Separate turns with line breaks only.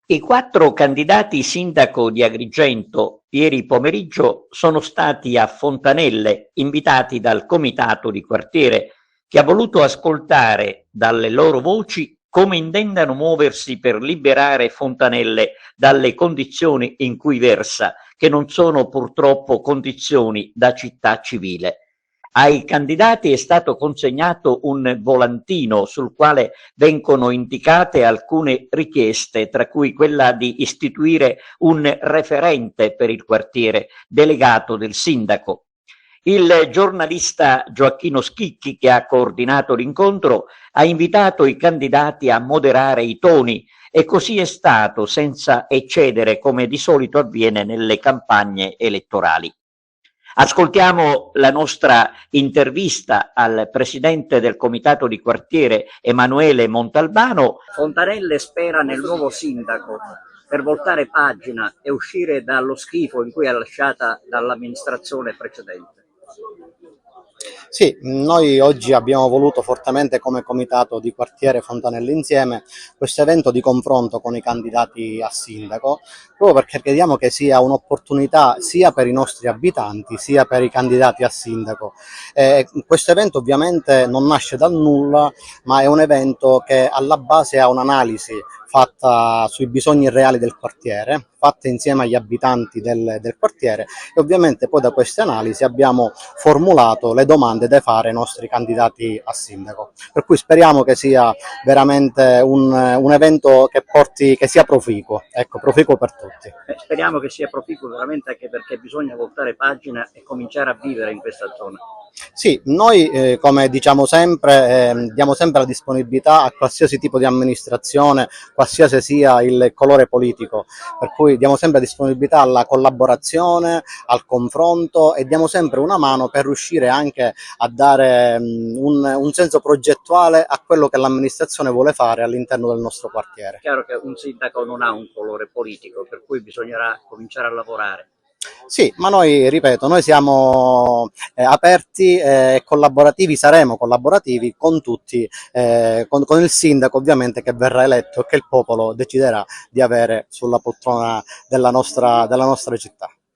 I 4 candidati sindaco di Agrigento ieri pomeriggio sono stati a Fontanelle invitati dal comitato di quartiere che ha voluto ascoltare dalle loro voci come intendano muoversi per liberare Fontanelle dalle condizioni in cui versa, che non sono purtroppo condizioni da città civile. Ai candidati è stato consegnato un volantino sul quale vengono indicate alcune richieste, tra cui quella di istituire un referente per il quartiere, delegato del sindaco. Il giornalista Gioacchino Schicchi, che ha coordinato l'incontro, ha invitato i candidati a moderare i toni e così è stato, senza eccedere come di solito avviene nelle campagne elettorali. Ascoltiamo la nostra intervista al presidente del comitato di quartiere Emanuele Montalbano. Fontanelle spera nel nuovo sindaco per voltare pagina e uscire dallo schifo in cui è lasciata dall'amministrazione precedente.
Sì, noi oggi abbiamo voluto fortemente come comitato di quartiere Fontanelle Insieme questo evento di confronto con i candidati a sindaco, proprio perché crediamo che sia un'opportunità sia per i nostri abitanti sia per i candidati a sindaco. Questo evento ovviamente non nasce dal nulla, ma è un evento che alla base ha un'analisi fatta sui bisogni reali del quartiere, fatta insieme agli abitanti del quartiere, e ovviamente poi da queste analisi abbiamo formulato le domande da fare ai nostri candidati a sindaco. Per cui speriamo che sia veramente un evento che sia proficuo, ecco, proficuo per tutti.
Speriamo che sia proficuo veramente, anche perché bisogna voltare pagina e cominciare a vivere in questa zona.
Sì, noi come diciamo sempre, diamo sempre la disponibilità a qualsiasi tipo di amministrazione, qualsiasi sia il colore politico, per cui diamo sempre disponibilità alla collaborazione, al confronto, e diamo sempre una mano per riuscire anche a dare un senso progettuale a quello che l'amministrazione vuole fare all'interno del nostro quartiere.
È chiaro che un sindaco non ha un colore politico, per cui bisognerà cominciare a lavorare.
Sì, ma noi, ripeto, noi siamo aperti e collaborativi, saremo collaborativi con tutti, con il sindaco ovviamente che verrà eletto e che il popolo deciderà di avere sulla poltrona della nostra città.